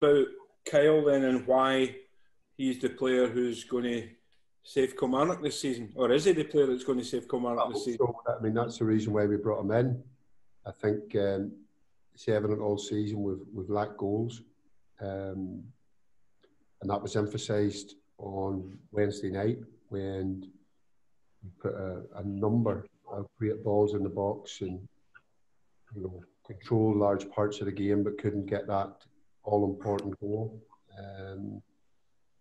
about Kyle then and why he's the player who's going to save Kilmarnock this season? Or is he the player that's going to save Kilmarnock this season? So, I mean, that's the reason why we brought him in. I think it's evident all season we've lacked goals. And that was emphasised on Wednesday night when we put a number of great balls in the box and, you know, controlled large parts of the game but couldn't get that all-important goal.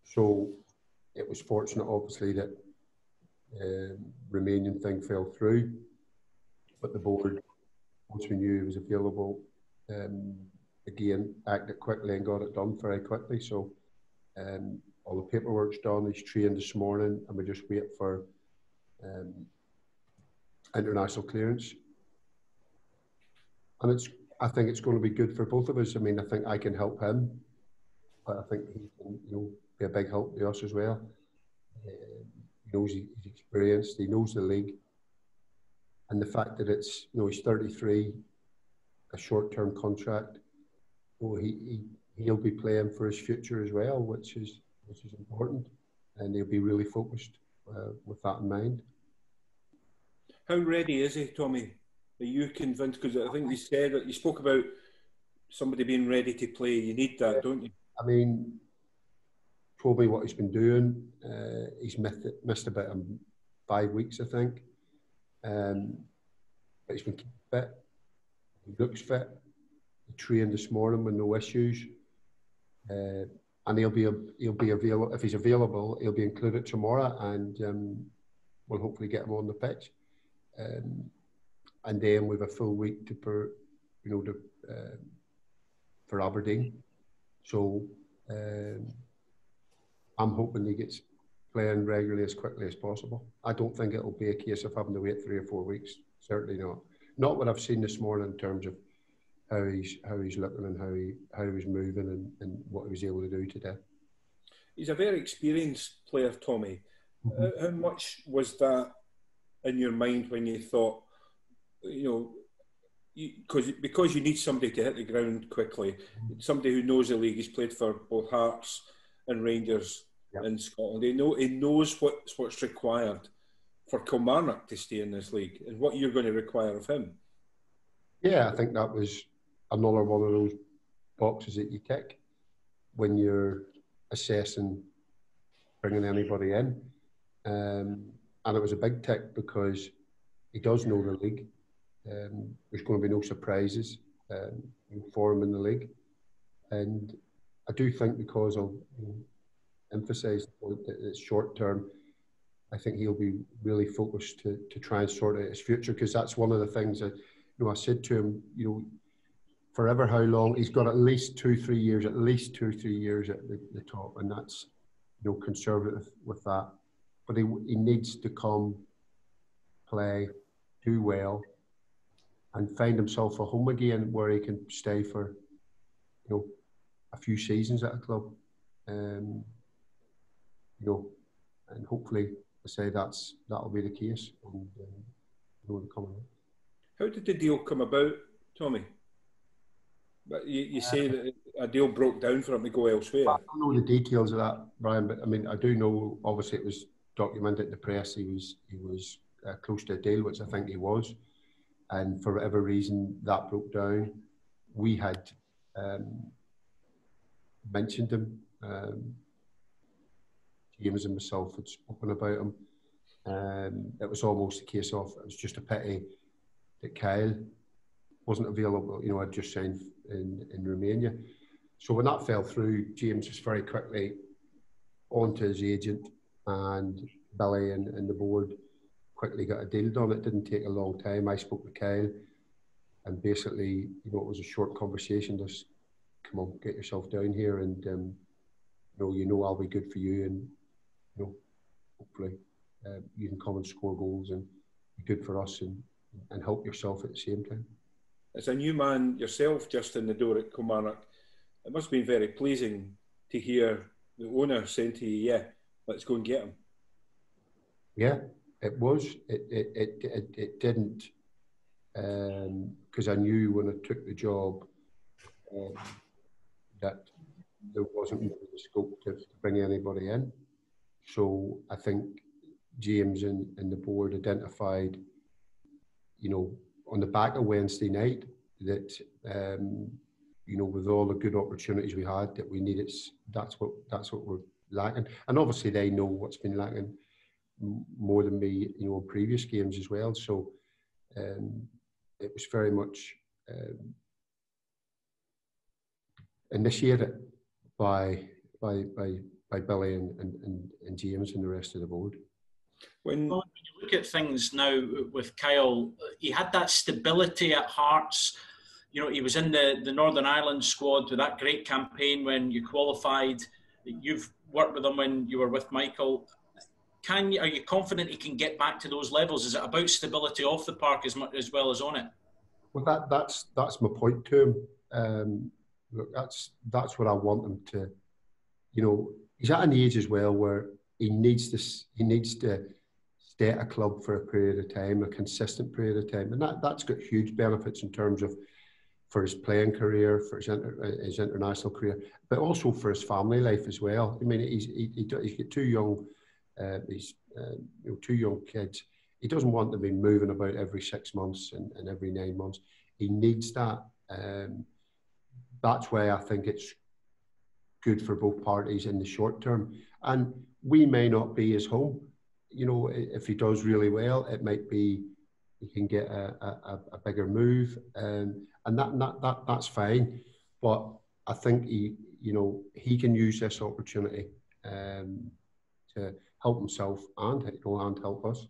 So it was fortunate, obviously, that Romanian thing fell through, but the board, once we knew he was available, again, acted quickly and got it done very quickly. So all the paperwork's done. He's trained this morning, and we just wait for international clearance. And I think it's going to be good for both of us. I mean, I think I can help him, but I think he can, you know, be a big help to us as well. He knows he's experienced. He knows the league, and the fact that it's, you know, he's 33, a short-term contract. Well, he'll be playing for his future as well, which is important, and he'll be really focused with that in mind. How ready is he, Tommy? Are you convinced? Because I think you said that you spoke about somebody being ready to play. You need that, don't you? I mean, told me what he's been doing. He's missed about 5 weeks, I think. But he's been fit. He looks fit. He trained this morning with no issues. And he'll be available. If he's available, he'll be included tomorrow, and we'll hopefully get him on the pitch. And then we have a full week for Aberdeen. So I'm hoping he gets playing regularly as quickly as possible. I don't think it'll be a case of having to wait 3 or 4 weeks. Certainly not. Not what I've seen this morning in terms of how he's looking and how he was moving and what he was able to do today. He's a very experienced player, Tommy. Mm-hmm. How much was that in your mind when you thought, you know, because you need somebody to hit the ground quickly, somebody who knows the league. He's played for both Hearts and Rangers in Scotland. He knows what's required for Kilmarnock to stay in this league and what you're going to require of him. Yeah, I think that was another one of those boxes that you tick when you're assessing bringing anybody in. And it was a big tick because he does know the league. There's going to be no surprises for him in the league. And I do think because I'll emphasise that it's short term, I think he'll be really focused to try and sort out his future, because that's one of the things that, you know, I said to him, you know, forever how long, he's got at least 2-3 years at the top, and that's, you know, conservative with that. But he needs to come, play, do well, and find himself a home again where he can stay for, you know, a few seasons at a club. You know, and hopefully, I say that'll be the case. And how did the deal come about, Tommy? But you say that a deal broke down for him to go elsewhere. I don't know the details of that, Brian, but I mean, I do know, obviously it was documented in the press, he was close to a deal, which I think he was. And for whatever reason, that broke down. We had mentioned him. James and myself had spoken about him. It was almost a case of, it was just a pity that Kyle wasn't available. You know, I'd just signed in Romania. So when that fell through, James was very quickly onto his agent, and Billy and the board quickly got a deal done. It didn't take a long time. I spoke to Kyle, and basically, you know, it was a short conversation. Just, come on, get yourself down here, and you know I'll be good for you, and you know, hopefully you can come and score goals and be good for us, and help yourself at the same time. As a new man yourself, just in the door at Kilmarnock, it must have been very pleasing to hear the owner saying to you, "Yeah, let's go and get him." Yeah, it was. It didn't, because I knew when I took the job that there wasn't really the scope to bring anybody in. So I think James and the board identified, on the back of Wednesday night, that with all the good opportunities we had, that we needed. That's what we're lacking. And obviously they know what's been lacking more than me, in previous games as well. So it was very much initiated by Billy and James and the rest of the board. When you look at things now with Kyle, he had that stability at Hearts. He was in the Northern Ireland squad with that great campaign when you qualified. You've worked with him when you were with Michael. Are you confident he can get back to those levels? Is it about stability off the park as well as on it? Well, that's my point to him. Look, that's what I want him to. He's at an age as well where he needs to stay at a club for a period of time, a consistent period of time, and that's got huge benefits in terms of for his playing career, for his international career, but also for his family life as well. I mean, he's got two young kids. He doesn't want to be moving about every 6 months and every 9 months. He needs that. That's why I think it's good for both parties in the short term. And we may not be his home. If he does really well, it might be he can get a bigger move, and that's fine. But I think he can use this opportunity to help himself and help us.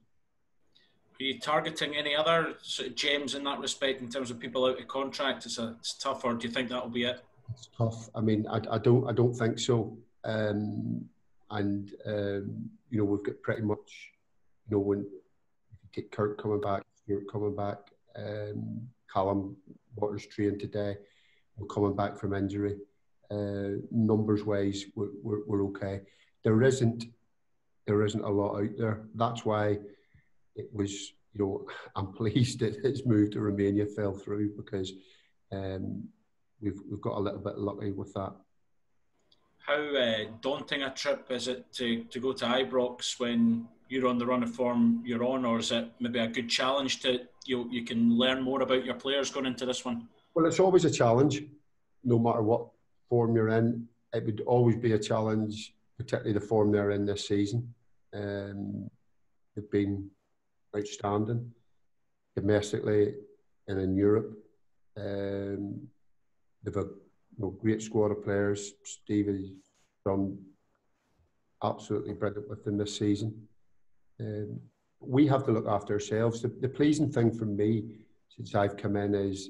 Are you targeting any other sort of gems in that respect in terms of people out of contract? It's tough, or do you think that'll be it? It's tough. I mean, I don't think so. We've got pretty much, when you take Kirk coming back, Stuart coming back, Callum Waters trained today, we're coming back from injury. Numbers wise, we're okay. There isn't a lot out there. That's why it was, I'm pleased that his move to Romania fell through, because we've got a little bit lucky with that. How daunting a trip is it to go to Ibrox when you're on the run of form you're on, or is it maybe a good challenge to you can learn more about your players going into this one? Well, it's always a challenge, no matter what form you're in. It would always be a challenge, particularly the form they're in this season. They've been outstanding domestically and in Europe. They've a great squad of players. Steve has done absolutely brilliant with them this season. We have to look after ourselves. The pleasing thing for me since I've come in is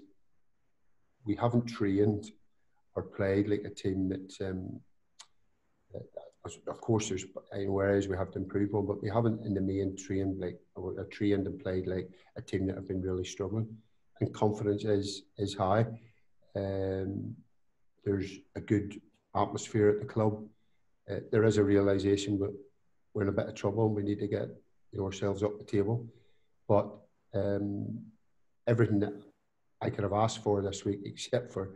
we haven't trained or played like a team that of course there's areas we have to improve on, but we haven't in the main trained and played like a team that have been really struggling. And confidence is high. There's a good atmosphere at the club. There is a realisation that we're in a bit of trouble and we need to get ourselves up the table. But everything that I could have asked for this week, except for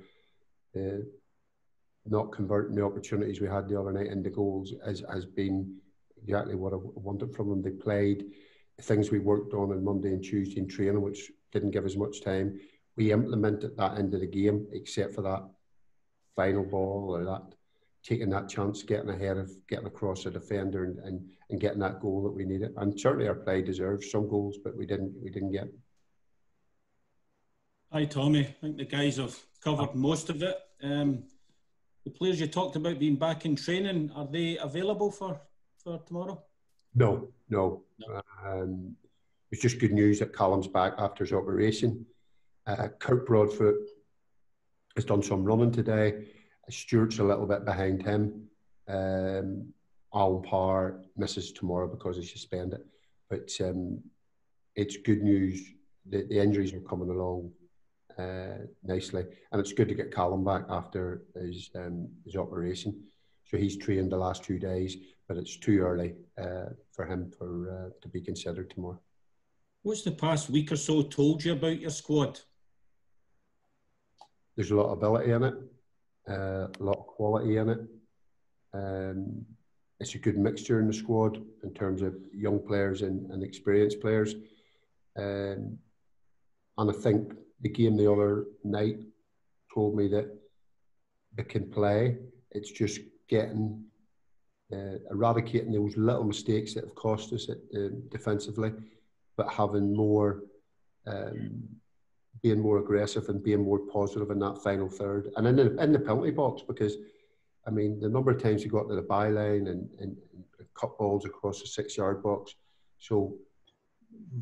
not converting the opportunities we had the other night into goals, has been exactly what I wanted from them. They played the things we worked on Monday and Tuesday in training, which didn't give us much time. We implemented that into the game, except for that final ball or that taking that chance, getting across a defender and getting that goal that we needed. And certainly our play deserves some goals, but we didn't get. Hi Tommy, I think the guys have covered most of it. The players you talked about being back in training, are they available for tomorrow? No. It's just good news that Callum's back after his operation. Kurt Broadfoot has done some running today. Stuart's a little bit behind him. Alan Parr misses tomorrow because he's suspended. But it's good news that the injuries are coming along nicely, and it's good to get Callum back after his operation. So he's trained the last 2 days, but it's too early for him to be considered tomorrow. What's the past week or so told you about your squad? There's a lot of ability in it. a lot of quality in it. It's a good mixture in the squad in terms of young players and experienced players. And I think the game the other night told me that they can play. It's just getting, eradicating those little mistakes that have cost us defensively, but having more, being more aggressive and being more positive in that final third. And in the penalty box, because, I mean, the number of times we got to the byline and cut balls across the 6-yard box. So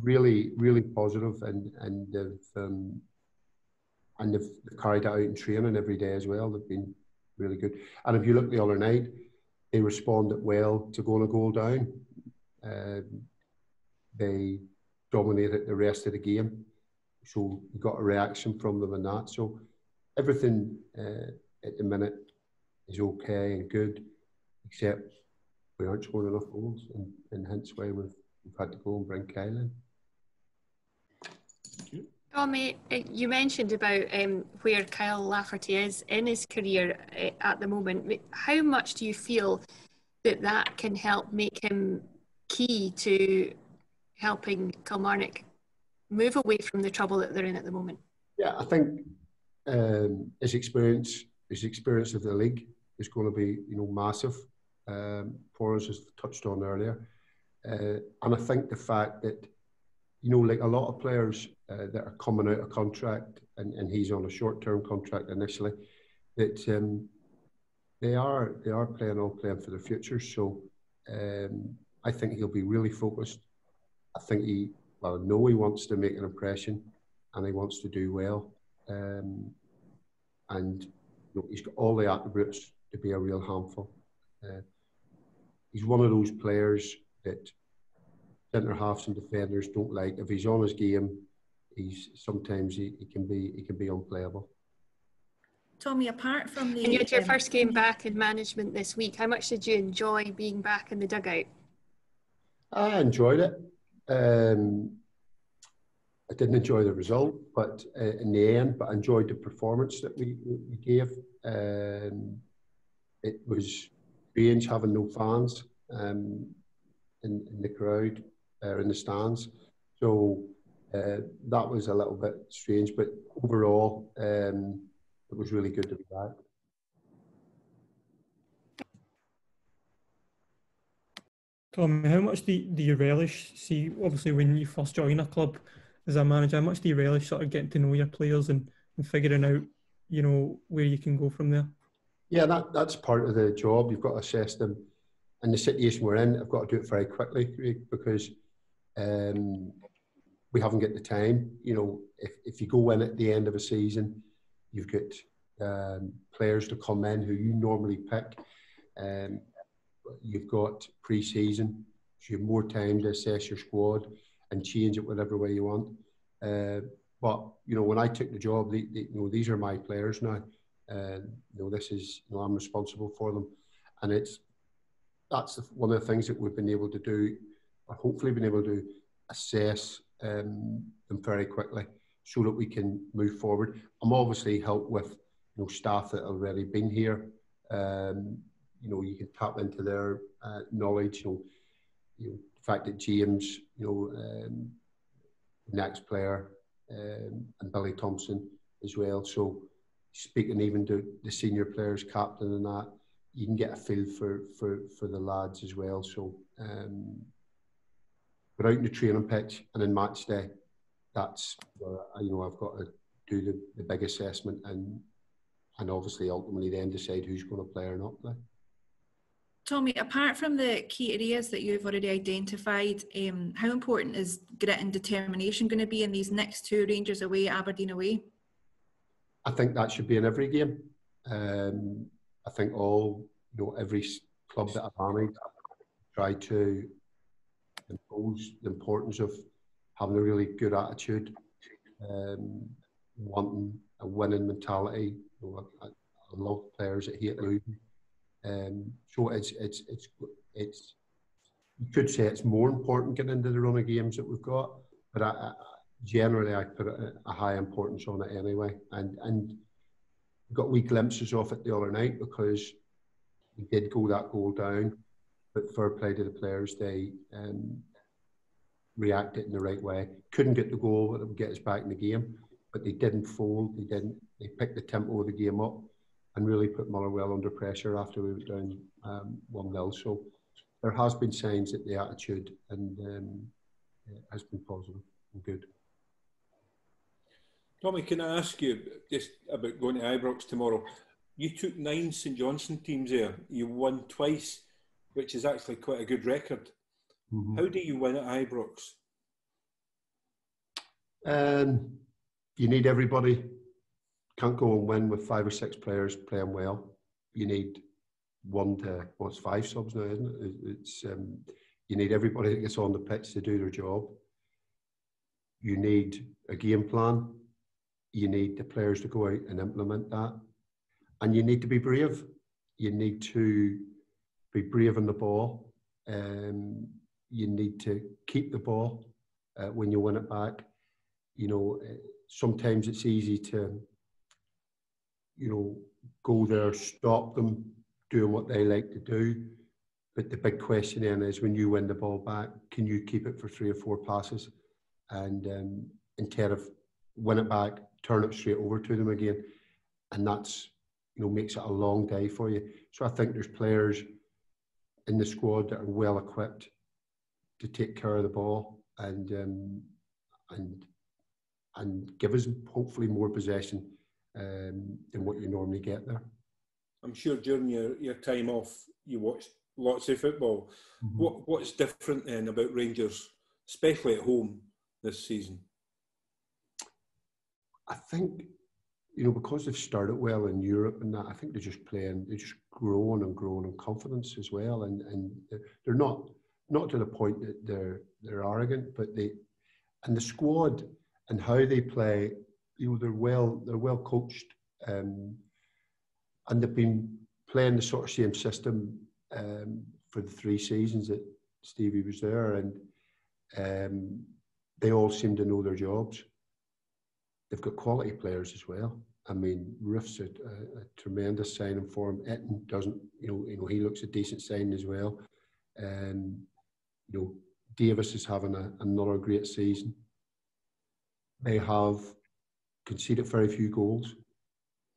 really, really positive, and they've carried that out in training every day as well. They've been really good. And if you look the other night, they responded well to going a goal down. They dominated the rest of the game. So you got a reaction from them in that. So everything at the minute is okay and good, except we aren't scoring enough goals, and hence why we've had to go and bring Kyle in. Tommy, you mentioned about where Kyle Lafferty is in his career at the moment. How much do you feel that can help make him key to helping Kilmarnock move away from the trouble that they're in at the moment? Yeah, I think his experience of the league is going to be, massive for us, as touched on earlier. And I think the fact that, like a lot of players that are coming out of contract, and he's on a short-term contract initially, that they are playing for the future. So I think he'll be really focused. I think I know he wants to make an impression, and he wants to do well. And he's got all the attributes to be a real handful. He's one of those players that centre halves and defenders don't like. If he's on his game, sometimes he can be unplayable. Tommy, apart from the... And you had your first game back in management this week. How much did you enjoy being back in the dugout? I enjoyed it. I didn't enjoy the result, but in the end, I enjoyed the performance that we gave. It was strange having no fans in the crowd, in the stands. So that was a little bit strange, but overall, it was really good to be back. Tom, how much do you relish, see, obviously when you first join a club as a manager, how much do you relish sort of getting to know your players and figuring out, where you can go from there? Yeah, that's part of the job. You've got to assess them. And the situation we're in, I've got to do it very quickly, because we haven't got the time. If you go in at the end of a season, you've got players to come in who you normally pick. You've got pre-season, so you have more time to assess your squad and change it whatever way you want. But when I took the job, these are my players now. This is, I'm responsible for them, and that's one of the things that we've been able to do, or hopefully been able to assess them very quickly, so that we can move forward. I'm obviously helped with staff that have already been here. You can tap into their knowledge. The fact that James, next player, and Billy Thompson as well. So speaking even to the senior players, captain and that, you can get a feel for the lads as well. So but out in the training pitch and in match day, that's where I've got to do the big assessment and obviously ultimately then decide who's going to play or not play. Tommy, apart from the key areas that you've already identified, how important is grit and determination going to be in these next two, Rangers away, Aberdeen away? I think that should be in every game. I think every club that I've managed try to impose the importance of having a really good attitude, wanting a winning mentality. I love players that hate losing. So it's you could say it's more important getting into the run of games that we've got, but generally I put a high importance on it anyway. And got wee glimpses of it the other night because we did go that goal down, but fair play to the players, they reacted in the right way. Couldn't get the goal that would get us back in the game, but they didn't fold. They picked the tempo of the game up and really put Motherwell under pressure after we went down 1-0. So there has been signs that the attitude and has been positive and good. Tommy, can I ask you just about going to Ibrox tomorrow? You took 9 St Johnstone teams there. You won twice, which is actually quite a good record. Mm-hmm. How do you win at Ibrox? You need everybody. Can't go and win with 5 or 6 players playing well. You need 1 to, well, it's 5 subs now, isn't it? It's you need everybody that gets on the pitch to do their job. You need a game plan. You need the players to go out and implement that. And you need to be brave. You need to be brave on the ball. You need to keep the ball when you win it back. You know, sometimes it's easy to, you know, go there, stop them doing what they like to do. But the big question then is when you win the ball back, can you keep it for 3 or 4 passes? And instead of win it back, turn it straight over to them again. And that's, you know, makes it a long day for you. So I think there's players in the squad that are well equipped to take care of the ball and give us hopefully more possession than what you normally get there. I'm sure during your time off you watched lots of football. Mm-hmm. What's different then about Rangers, especially at home this season? I think, you know, because they've started well in Europe and that, I think they're just growing in confidence as well. And they're not to the point that they're arrogant, but the squad and how they play, you know, they're well coached, and they've been playing the sort of same system for the 3 seasons that Stevie was there, and they all seem to know their jobs. They've got quality players as well. I mean, Roof's a tremendous signing for him. Etten doesn't, you know, he looks a decent signing as well. You know, Davis is having another great season. They have conceded very few goals,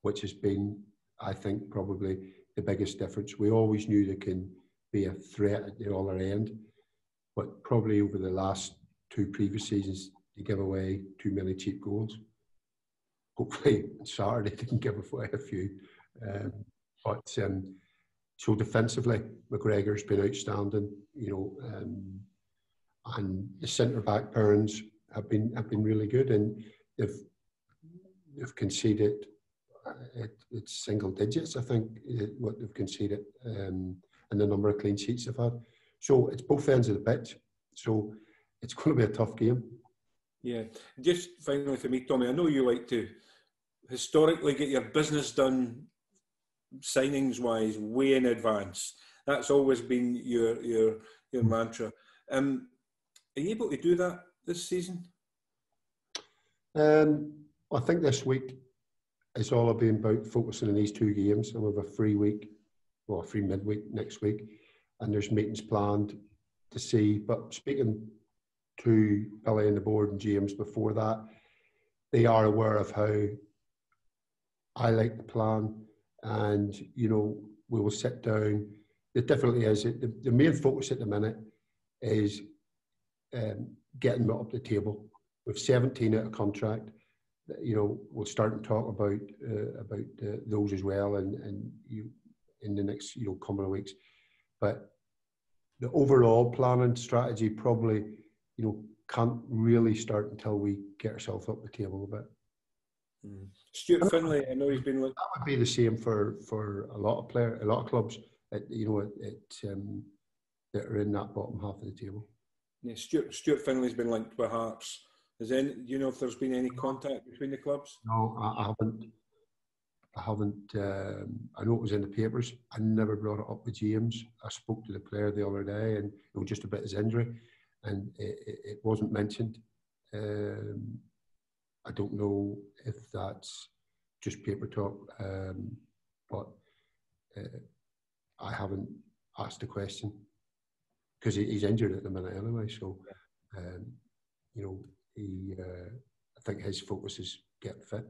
which has been, I think, probably the biggest difference. We always knew they can be a threat at the other end, but probably over the last 2 previous seasons, they give away too many cheap goals. Hopefully on Saturday they can give away a few. So defensively, McGregor's been outstanding, you know, and the centre-back pairings have been really good, and they've conceded it's single digits, I think, what they've conceded, and the number of clean sheets they've had. So it's both ends of the pitch. So it's going to be a tough game. Yeah. Just finally for me, Tommy, I know you like to historically get your business done signings-wise way in advance. That's always been your mantra. Are you able to do that this season? I think this week it's all about focusing on these 2 games, and we have a free midweek next week, and there's meetings planned to see. But speaking to Billy and the board and James before that, they are aware of how I like the plan, and, you know, we will sit down. It definitely is. The main focus at the minute is getting up the table. With 17 out of contract, you know, we'll start to talk about those as well, and you in the next, you know, coming weeks. But the overall planning strategy probably, you know, can't really start until we get ourselves up the table a bit. Stuart Finlay, I know he's been. That would be the same for a lot of clubs, you know, that are in that bottom half of the table. Yeah, Stuart Finlay's been linked with Hearts. Do you know if there's been any contact between the clubs? No, I haven't. I know it was in the papers. I never brought it up with James. I spoke to the player the other day, and it was just about his injury, and it wasn't mentioned. I don't know if that's just paper talk. But I haven't asked the question because he's injured at the minute anyway. So, you know, I think his focus is get fit